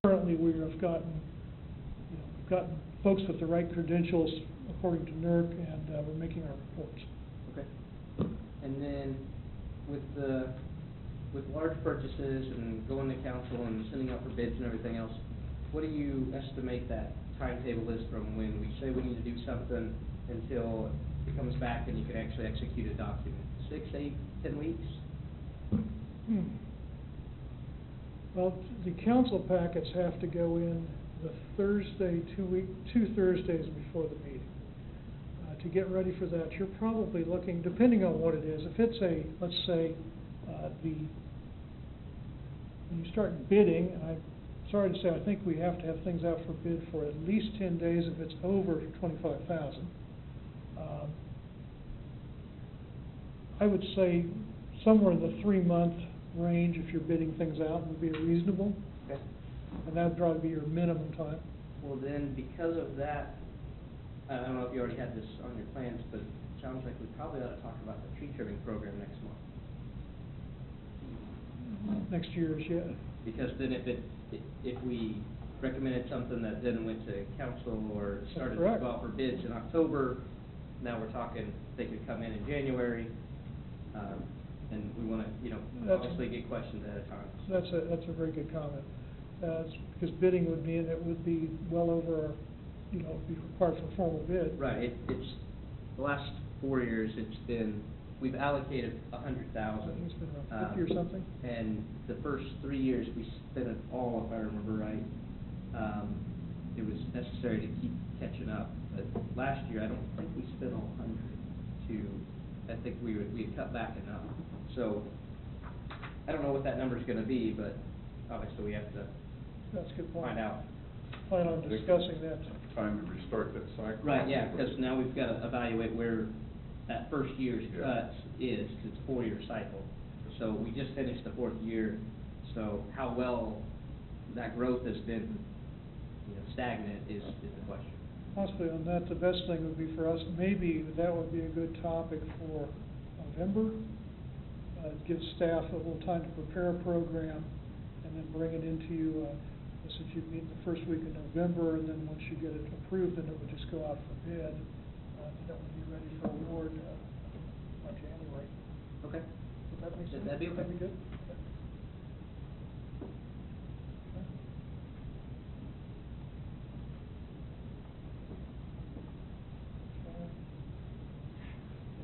currently we have gotten, we've gotten folks with the right credentials according to NERC, and we're making our reports. Okay. And then with large purchases and going to council and sending out for bids and everything else, what do you estimate that timetable is from when we say we need to do something until it comes back and you can actually execute a document? 6, 8, 10 weeks? Well, the council packets have to go in the Thursday, 2 Thursdays before the meeting. To get ready for that, you're probably looking, depending on what it is, if it's a, let's say, when you start bidding, and I'm sorry to say, I think we have to have things out for bid for at least 10 days if it's over 25,000. I would say somewhere in the 3-month range, if you're bidding things out, would be reasonable. Okay. And that would probably be your minimum time. Well, then, because of that, I don't know if you already had this on your plans, but it sounds like we probably ought to talk about the tree trimming program next month. Next year's, yeah. Because then if we recommended something that then went to council or started to go out for bids in October, now we're talking they could come in January, and we want to, obviously get questions ahead of time. That's a very good comment. Because bidding would mean it would be well over, be required for a formal bid. Right. It's the last 4 years. It's been, we've allocated 100,000. It's been around 50 or something. And the first 3 years we spent it all, if I remember right. It was necessary to keep catching up. But last year, I don't think we spent all 100. I think we had cut back enough. So I don't know what that number is going to be, but obviously we have to That's a good point. find out. Plan on discussing that. Time to restart that cycle. Right, yeah, because now we've got to evaluate where that first year's cut is, because it's a 4-year cycle. So we just finished the 4th year, so how well that growth has been stagnant is the question. Possibly on that, the best thing would be for us, maybe that would be a good topic for November. Give staff a little time to prepare a program, and then bring it into you. Since you'd meet in the first week of November, and then once you get it approved, then it would just go out for bid. That would be ready for award by January. Okay. Would that make sense? That'd be okay. That'd be good. Okay.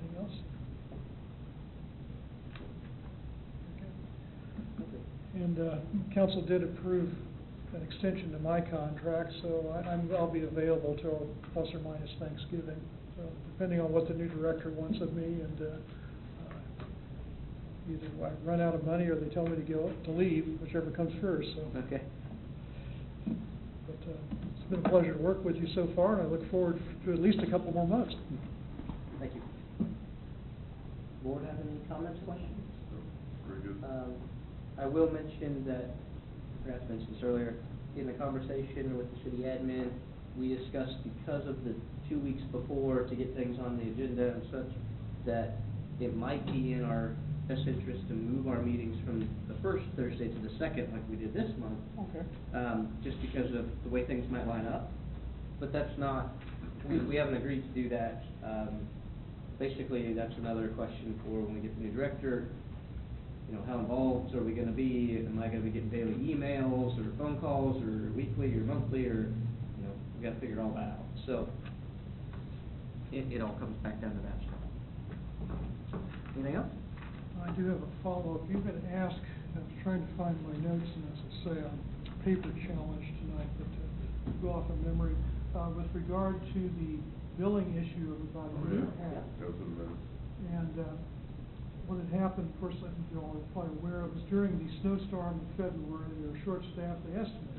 Anything else? Okay. And council did approve an extension to my contract, so I'll be available till plus or minus Thanksgiving. So depending on what the new director wants of me, and either I run out of money or they tell me to leave, whichever comes first. So. Okay. But it's been a pleasure to work with you so far, and I look forward to at least a couple more months. Thank you. Board have any comments, questions? Very good. I will mention that, I forgot to mention this earlier, in the conversation with the city admin, we discussed, because of the 2 weeks before to get things on the agenda and such, that it might be in our best interest to move our meetings from the first Thursday to the second, like we did this month. Okay. Just because of the way things might line up. But that's not, we haven't agreed to do that. Basically, that's another question for when we get the new director. How involved are we going to be? Am I going to be getting daily emails or phone calls or weekly or monthly, or, we got to figure all that out. So it all comes back down to that stuff. Anything else? I do have a follow-up. You've been asked, I was trying to find my notes, and as I say, I'm paper challenged tonight, but to go off of memory, with regard to the billing issue of about a year and a half. And what had happened, of course, I think you all are probably aware of, was during the snowstorm in February, they were short-staffed, they estimated.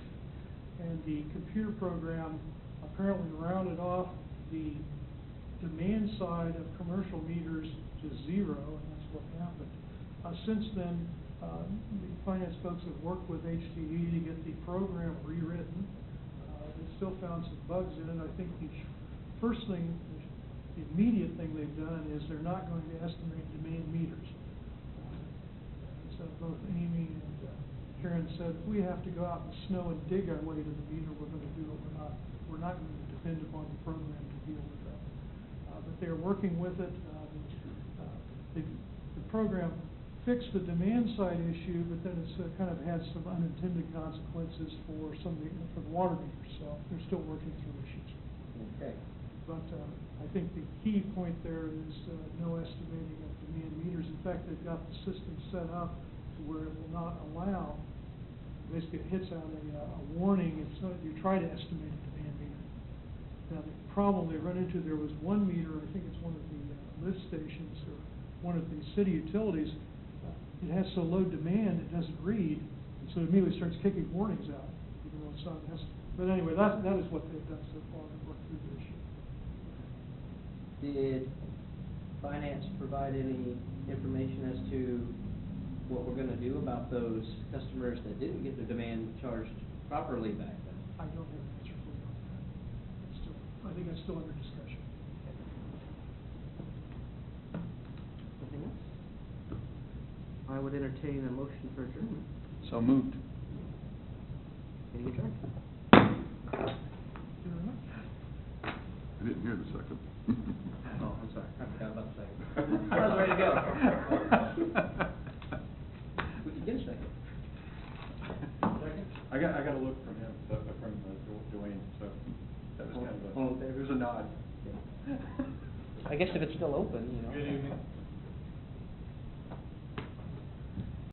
And the computer program apparently rounded off the demand side of commercial meters to 0, and that's what happened. Since then, the finance folks have worked with HTE to get the program rewritten. They've still found some bugs in it. I think the first thing, the immediate thing they've done is they're not going to estimate demand meters. So both Amy and Karen said, if we have to go out in the snow and dig our way to the meter, we're gonna do it. We're not going to depend upon the program to deal with that. But they're working with it. The program fixed the demand side issue, but then it's kind of had some unintended consequences for for the water meters. So they're still working through issues. Okay. But I think the key point there is no estimating of demand meters. In fact, they've got the system set up to where it will not allow, basically it hits out a warning if you try to estimate a demand meter. Now, the problem they run into, there was one meter, I think it's one of the lift stations or one of the city utilities, it has so low demand it doesn't read, and so it immediately starts kicking warnings out, even though it's not an estimate. But anyway, that is what they've done so far to work through the issue. Did finance provide any information as to what we're gonna do about those customers that didn't get their demand charged properly back then? I don't have an answer for you on that. I think that's still under discussion. Nothing else? I would entertain a motion for adjournment. So moved. Meeting adjourned. I didn't hear the second. Oh, I'm sorry, I forgot about the second. I was ready to go. We can get a second. Second? I got a look from him, from Dwayne, so that was kind of All in favor? it was a nod. I guess if it's still open, you know. Good evening.